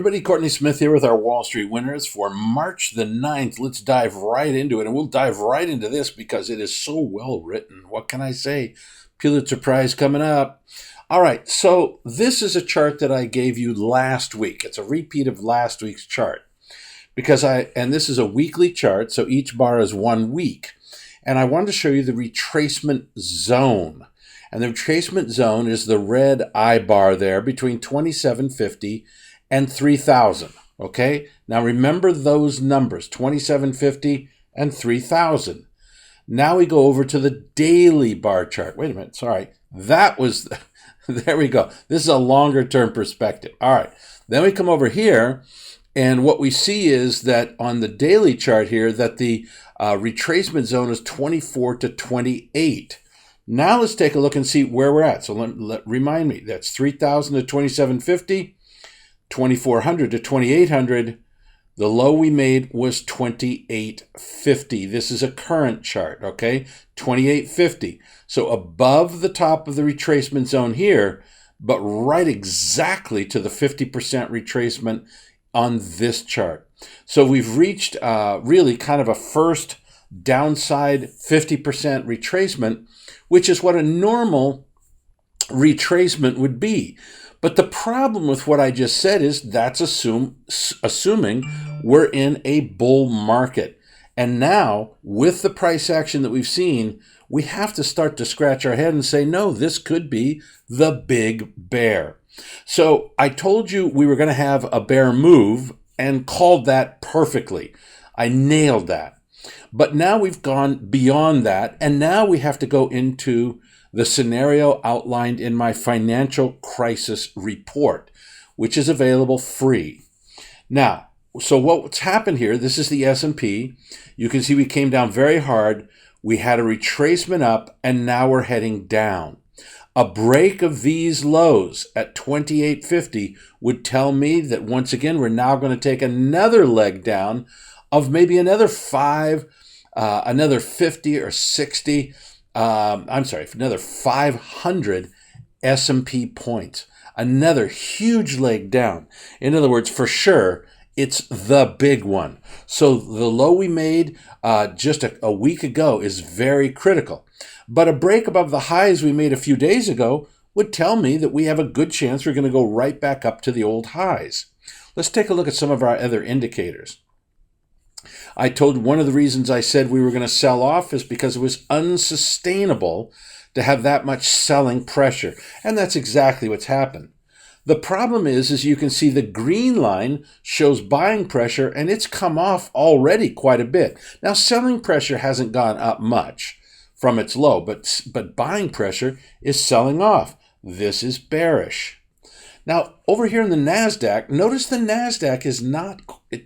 everybody, Courtney Smith here with our Wall Street winners for March the 9th. Let's dive right into it, and we'll dive right into this because it is so well written. What can I say? Pulitzer Prize coming up. All right, so this is a chart that I gave you last week. It's a repeat of last week's chart and this is a weekly chart, so each bar is 1 week. And I wanted to show you the retracement zone. And the retracement zone is the red I bar there between 2750 and 3000. Okay? Now remember those numbers, 2750 and 3000. Now we go over to the daily bar chart. Wait a minute, sorry. That was, there we go. This is a longer term perspective. All right. Then we come over here, and what we see is that on the daily chart here, that the retracement zone is 24 to 28. Now let's take a look and see where we're at. So remind me, that's 3,000 to 2,750, 2,400 to 2,800. The low we made was 2,850. This is a current chart, okay? 2,850. So above the top of the retracement zone here, but right exactly to the 50% retracement on this chart. So we've reached really kind of a first downside 50% retracement, which is what a normal retracement would be. But the problem with what I just said is that's assuming we're in a bull market. And now, with the price action that we've seen, we have to start to scratch our head and say, no, this could be the big bear. So I told you we were going to have a bear move and called that perfectly. I nailed that. But now we've gone beyond that, and now we have to go into the scenario outlined in my financial crisis report, which is available free. Now, so what's happened here, this is the S&P. You can see we came down very hard. We had a retracement up, and now we're heading down. A break of these lows at 2850 would tell me that once again, we're now going to take another leg down of maybe another 50 or 60, another 500 S&P points. Another huge leg down. In other words, for sure, it's the big one. So the low we made just a week ago is very critical. But a break above the highs we made a few days ago would tell me that we have a good chance we're going to go right back up to the old highs. Let's take a look at some of our other indicators. I told one of the reasons I said we were going to sell off is because it was unsustainable to have that much selling pressure. And that's exactly what's happened. The problem is you can see the green line shows buying pressure, and it's come off already quite a bit. Now, selling pressure hasn't gone up much from its low, but buying pressure is selling off. This is bearish. Now, over here in the NASDAQ, notice the NASDAQ is not, the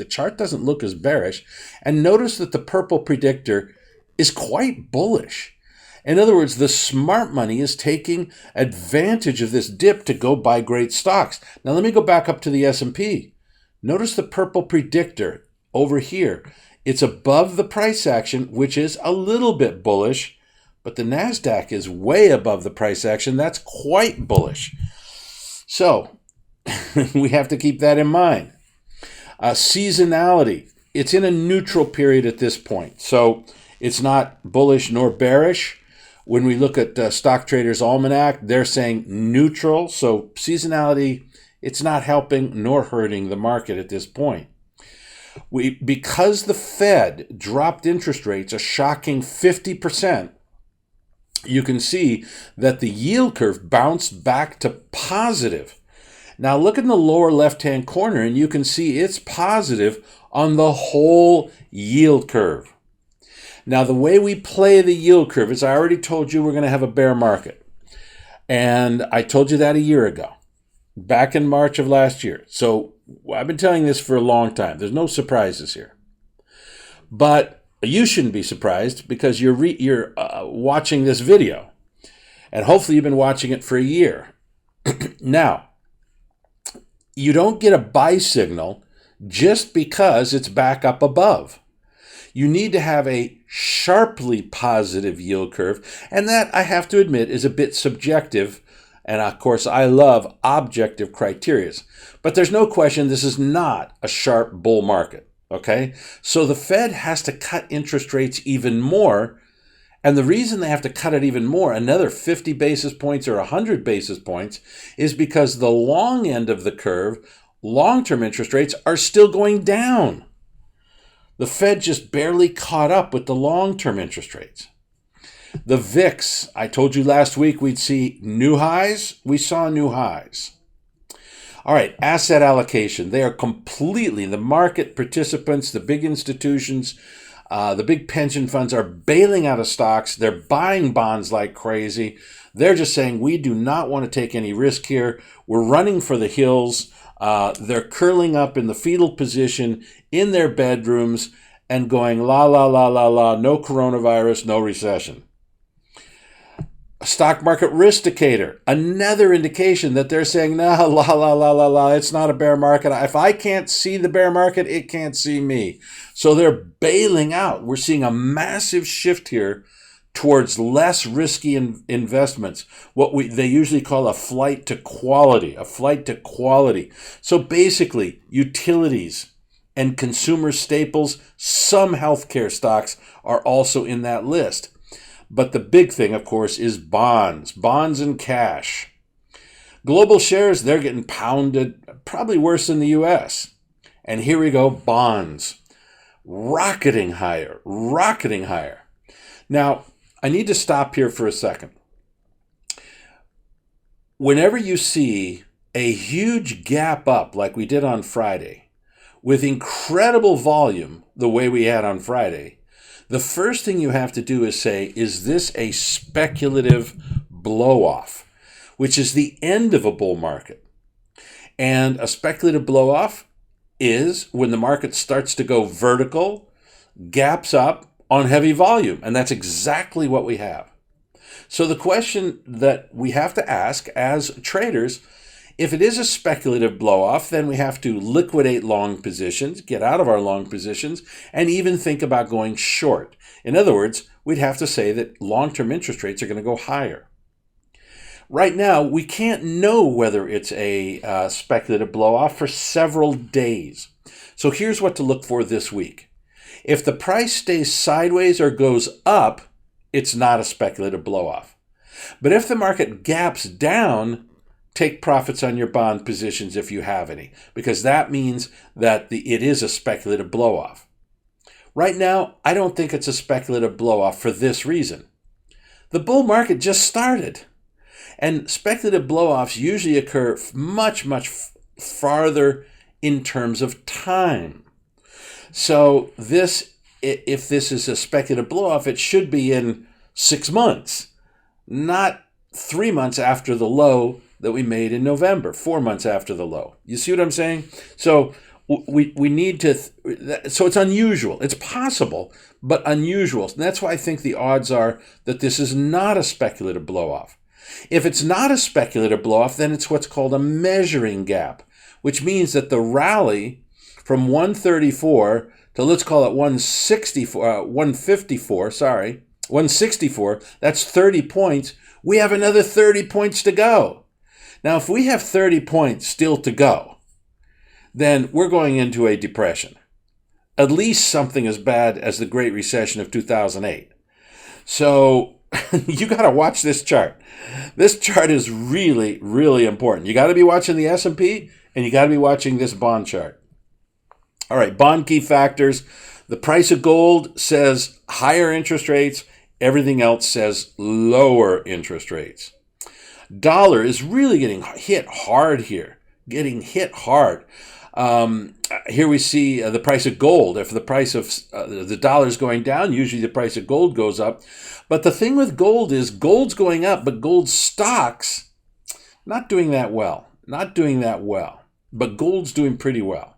chart doesn't look as bearish. And notice that the purple predictor is quite bullish. In other words, the smart money is taking advantage of this dip to go buy great stocks. Now, let me go back up to the S&P. Notice the purple predictor over here. It's above the price action, which is a little bit bullish, but the NASDAQ is way above the price action. That's quite bullish. So we have to keep that in mind. Seasonality, it's in a neutral period at this point. So it's not bullish nor bearish. When we look at Stock Traders Almanac, they're saying neutral. So seasonality, it's not helping nor hurting the market at this point. Because the Fed dropped interest rates a shocking 50%, you can see that the yield curve bounced back to positive. Now look in the lower left-hand corner, and you can see it's positive on the whole yield curve. Now the way we play the yield curve is I already told you we're going to have a bear market. And I told you that a year ago, back in March of last year. So I've been telling this for a long time. There's no surprises here. But you shouldn't be surprised because you're watching this video, and hopefully you've been watching it for a year. Now, you don't get a buy signal just because it's back up above. You need to have a sharply positive yield curve, and that, I have to admit, is a bit subjective And of course, I love objective criteria. But there's no question this is not a sharp bull market. Okay? So the Fed has to cut interest rates even more. And the reason they have to cut it even more, another 50 basis points or 100 basis points, is because the long end of the curve, long-term interest rates, are still going down. The Fed just barely caught up with the long-term interest rates. The VIX, I told you last week we'd see new highs. We saw new highs. All right, asset allocation. They are completely, the market participants, the big institutions, the big pension funds are bailing out of stocks. They're buying bonds like crazy. They're just saying, we do not want to take any risk here. We're running for the hills. They're curling up in the fetal position in their bedrooms and going, la, la, la, la, la, no coronavirus, no recession. Stock market risk indicator, another indication that they're saying, no, la, la, la, la, la, it's not a bear market. If I can't see the bear market, it can't see me. So they're bailing out. We're seeing a massive shift here towards less risky investments, what they usually call a flight to quality, So basically, utilities and consumer staples, some healthcare stocks are also in that list. But the big thing, of course, is bonds and cash. Global shares, they're getting pounded, probably worse than the U.S. And here we go, bonds, rocketing higher. Now, I need to stop here for a second. Whenever you see a huge gap up like we did on Friday, with incredible volume the way we had on Friday, the first thing you have to do is say, is this a speculative blow-off, which is the end of a bull market? And a speculative blow-off is when the market starts to go vertical, gaps up on heavy volume. And that's exactly what we have. So the question that we have to ask as traders, if it is a speculative blow-off, then we have to liquidate long positions, get out of our long positions, and even think about going short. In other words, we'd have to say that long-term interest rates are going to go higher. Right now, we can't know whether it's a speculative blow-off for several days. So here's what to look for this week. If the price stays sideways or goes up, it's not a speculative blow-off. But if the market gaps down, take profits on your bond positions if you have any, because that means that it is a speculative blow-off. Right now, I don't think it's a speculative blow-off for this reason. The bull market just started, and speculative blow-offs usually occur much, much farther in terms of time. So if this is a speculative blow-off, it should be in 6 months, not 3 months after the low that we made in November, 4 months after the low. You see what I'm saying? So we need to, so it's unusual. It's possible, but unusual. And that's why I think the odds are that this is not a speculative blow-off. If it's not a speculative blow-off, then it's what's called a measuring gap, which means that the rally from 134 to, let's call it 164, that's 30 points. We have another 30 points to go. Now, if we have 30 points still to go, then we're going into a depression. At least something as bad as the Great Recession of 2008. So you got to watch this chart. This chart is really, really important. You got to be watching the S&P and you got to be watching this bond chart. All right, bond key factors. The price of gold says higher interest rates. Everything else says lower interest rates. Dollar is really getting hit hard here. Here we see the price of gold. If the price of the dollar is going down, usually the price of gold goes up. But the thing with gold is gold's going up, but gold stocks not doing that well. But gold's doing pretty well.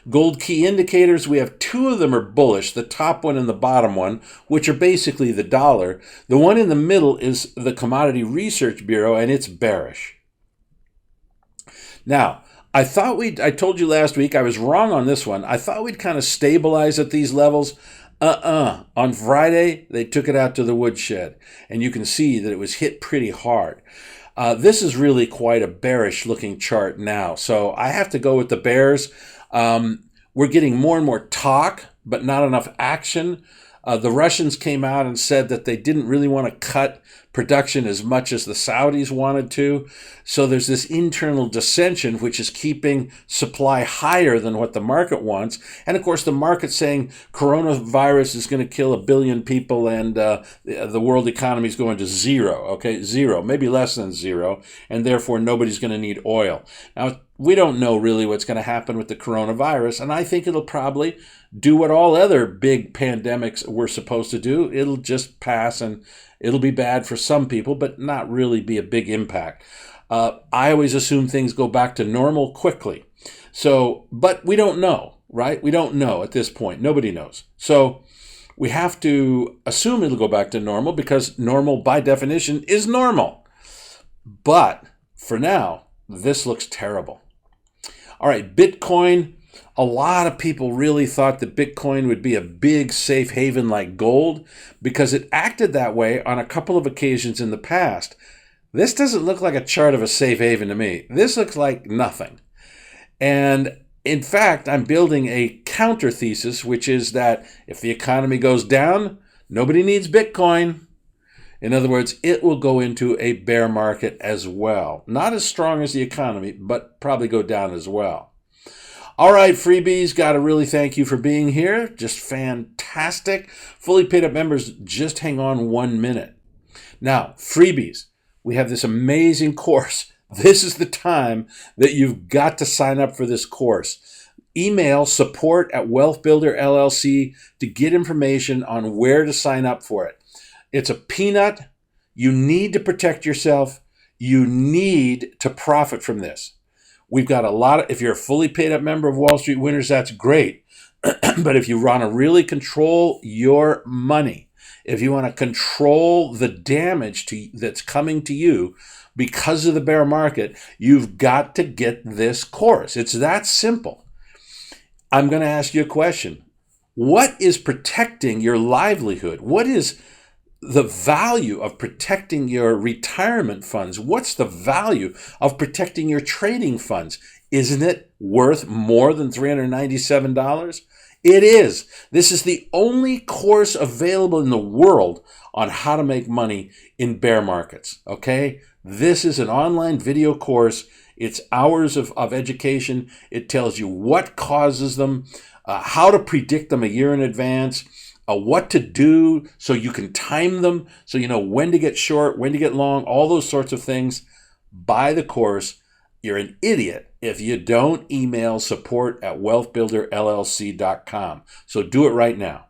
Gold key indicators, we have two of them are bullish, the top one and the bottom one, which are basically the dollar. The one in the middle is the Commodity Research Bureau, and it's bearish. Now, I told you last week, I was wrong on this one. I thought we'd kind of stabilize at these levels. On Friday, they took it out to the woodshed, and you can see that it was hit pretty hard. This is really quite a bearish looking chart now. So I have to go with the bears. We're getting more and more talk, but not enough action. The Russians came out and said that they didn't really want to cut production as much as the Saudis wanted to. So there's this internal dissension, which is keeping supply higher than what the market wants. And of course, the market's saying coronavirus is going to kill 1 billion people and the world economy is going to zero. Okay, zero, maybe less than zero. And therefore, nobody's going to need oil. Now, we don't know really what's going to happen with the coronavirus. And I think it'll probably do what all other big pandemics were supposed to do. It'll just pass and it'll be bad for some people, but not really be a big impact. I always assume things go back to normal quickly. So, but we don't know, right? We don't know at this point. Nobody knows. So we have to assume it'll go back to normal because normal by definition is normal. But for now, this looks terrible. All right, Bitcoin. A lot of people really thought that Bitcoin would be a big safe haven like gold because it acted that way on a couple of occasions in the past. This doesn't look like a chart of a safe haven to me. This looks like nothing. And in fact, I'm building a counter thesis, which is that if the economy goes down, nobody needs Bitcoin. In other words, it will go into a bear market as well. Not as strong as the economy, but probably go down as well. All right, freebies, got to really thank you for being here. Just fantastic. Fully paid up members, just hang on 1 minute. Now, freebies, we have this amazing course. This is the time that you've got to sign up for this course. Email support@Wealth Builder LLC to get information on where to sign up for it. It's a peanut. You need to protect yourself. You need to profit from this. We've got a lot of, if you're a fully paid up member of Wall Street Winners, that's great. But if you want to really control your money, if you want to control the damage that's coming to you because of the bear market, you've got to get this course. It's that simple. I'm going to ask you a question. What is protecting your livelihood? What is the value of protecting your retirement funds? What's the value of protecting your trading funds? Isn't it worth more than $397? It is. This is the only course available in the world on how to make money in bear markets. Okay? This is an online video course. It's hours of education. It tells you what causes them, how to predict them a year in advance, what to do so you can time them, so you know when to get short, when to get long, all those sorts of things. Buy the course. You're an idiot if you don't email support@wealthbuilderllc.com. So do it right now.